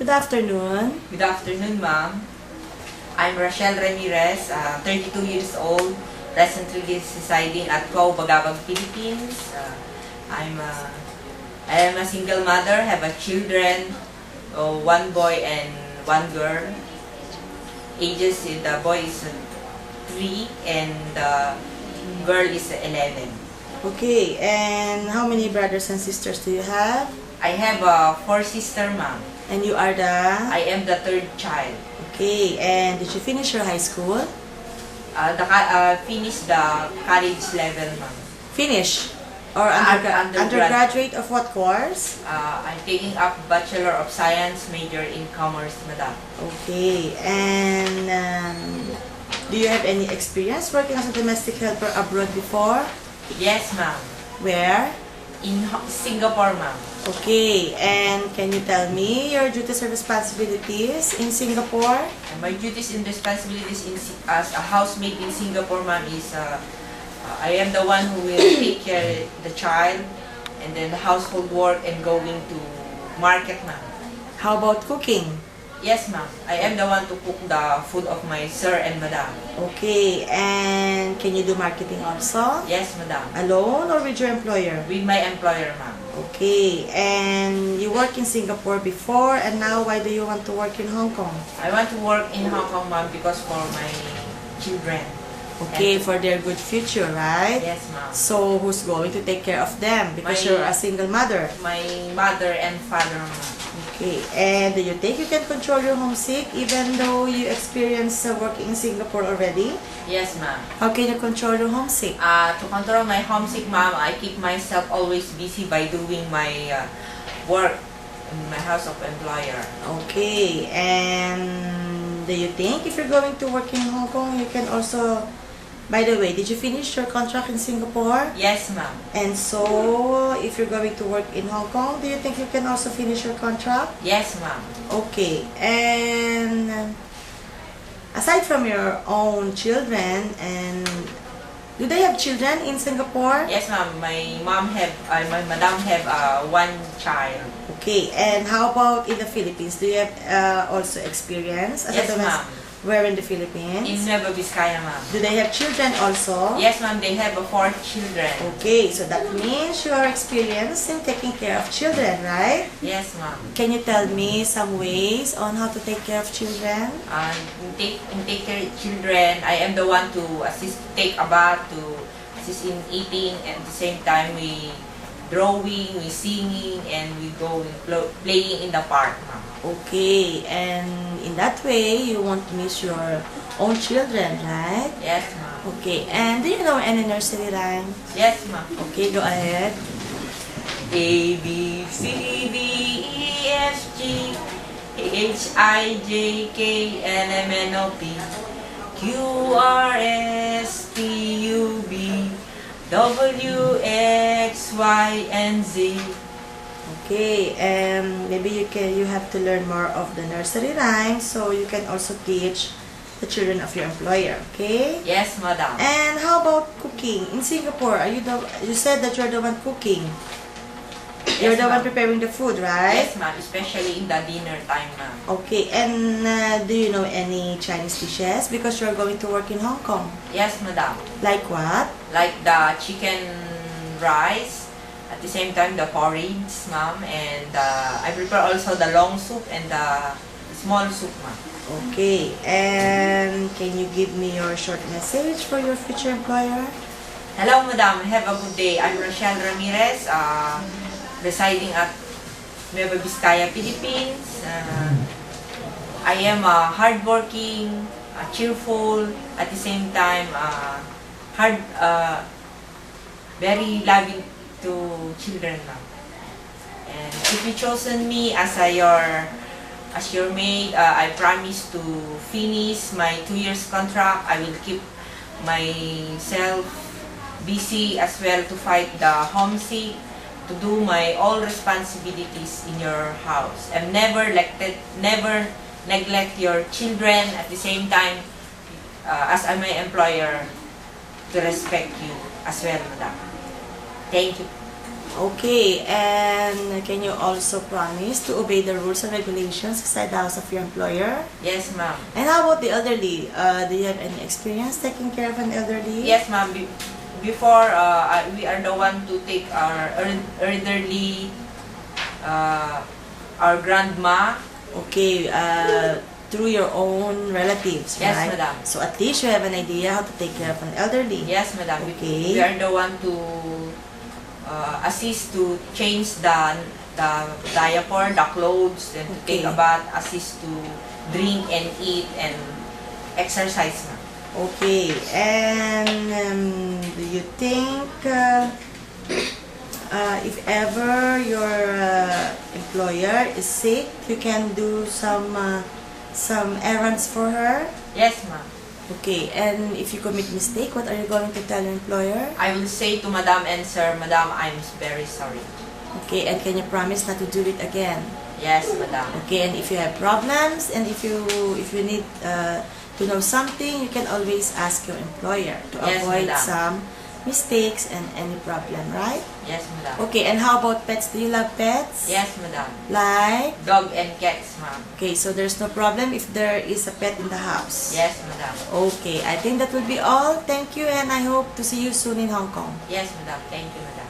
Good afternoon. Good afternoon, ma'am. I'm Rochelle Ramirez, 32 years old, presently residing at Cuau, Bagabag, Philippines. I am a single mother, have a children, one boy and one girl. Ages, the boy is 3 and the girl is 11. Okay, and how many brothers and sisters do you have? I have 4 sisters, ma'am. And you are the... I am the 3rd child. Okay, and did you finish your high school? Finish the college level, ma'am. Finish? Or undergraduate of what course? I'm taking up Bachelor of Science, major in Commerce, madam. Okay, and do you have any experience working as a domestic helper abroad before? Yes, ma'am. Where? In Singapore, ma'am. Okay, and can you tell me your duties and responsibilities in Singapore? My duties and responsibilities as a housemaid in Singapore, ma'am, is I am the one who will take care of the child and then the household work and going to market, ma'am. How about cooking? Yes, ma'am. I am the one to cook the food of my sir and madam. Okay, and can you do marketing also? Yes, madam. Alone or with your employer? With my employer, ma'am. Okay, and you work in Singapore before, and now why do you want to work in Hong Kong? I want to work in Hong Kong, ma'am, because for my children. Okay, for their good future, right? Yes, ma'am. So, who's going to take care of them? Because My- you're a single mother. My mother and father, ma'am. Okay, and do you think you can control your homesick even though you experience working in Singapore already? Yes, ma'am. How can you control your homesick? To control my homesick, ma'am, I keep myself always busy by doing my work in my house of employer. Okay, and do you think if you're going to work in Hong Kong, you can also... By the way, did you finish your contract in Singapore? Yes, ma'am. And so, if you're going to work in Hong Kong, do you think you can also finish your contract? Yes, ma'am. Okay, and aside from your own children, and do they have children in Singapore? Yes, ma'am. My madam have one child. Okay, and how about in the Philippines? Do you have also experience as Yes, a domestic? ma'am. Where in the Philippines? In Nueva Vizcaya, ma'am. Do they have children also? Yes, ma'am. They have 4 children. Okay, so that means you are experienced in taking care of children, right? Yes, ma'am. Can you tell me some ways on how to take care of children? Take care of children. I am the one to assist, take a bath, to assist in eating, and at the same time we drawing, we singing, and we go playing in the park, ma'am. Okay, and in that way, you won't miss your own children, right? Yes, ma'am. Okay, and do you know any nursery rhymes? Yes, ma'am. Okay, go ahead. A, B, C, D, E, F, G, H, I, J, K, L, M, N, O, P, Q, R, S, T, U, V, W, X, Y, and Z. Okay, and maybe you have to learn more of the nursery rhymes so you can also teach the children of your employer, okay? Yes, madam. And how about cooking? In Singapore, you said that you're the one cooking. You're Yes, the one ma'am. preparing the food, right? Yes, ma'am. Especially in the dinner time, ma'am. Okay, and do you know any Chinese dishes because you're going to work in Hong Kong? Yes, madam. Like what? Like the chicken rice, at the same time the porridge, ma'am, and I prepare also the long soup and the small soup, ma'am. Okay, and can you give me your short message for your future employer? Hello, madam. Have a good day. I'm Rochelle Ramirez, residing at Nueva Vizcaya, Philippines. I am hardworking, cheerful, at the same time very loving to children, ma'am. And if you chosen me as your maid, I promise to finish my 2 years contract. I will keep myself busy as well to fight the homesick, to do my all responsibilities in your house, and never neglect your children. At the same time, as I'm my employer, to respect you as well, madam. Thank you. Okay, and can you also promise to obey the rules and regulations inside the house of your employer? Yes, ma'am. And how about the elderly? Do you have any experience taking care of an elderly? Yes, ma'am. Before, we are the one to take our elderly, our grandma. Okay, through your own relatives, Yes, right? madam. So at least you have an idea how to take care of an elderly. Yes, madam. Okay. We are the one to assist to change the diaper, the clothes, and to take Okay. a bath, assist to drink and eat and exercise, ma'am. Okay, and do you think if ever your employer is sick, you can do some errands for her? Yes, ma'am. Okay, and if you commit mistake, what are you going to tell your employer? I will say to Madam and Sir, Madam, I'm very sorry. Okay, and can you promise not to do it again? Yes, Madam. Okay, and if you have problems and if you need to know something, you can always ask your employer to Yes, avoid madam. some mistakes and any problem, right? Yes, Madam. Okay, and how about pets? Do you love pets? Yes, Madam. Like? Dog and cats, ma'am. Okay, so there's no problem if there is a pet in the house? Yes, Madam. Okay, I think that will be all. Thank you, and I hope to see you soon in Hong Kong. Yes, Madam. Thank you, Madam.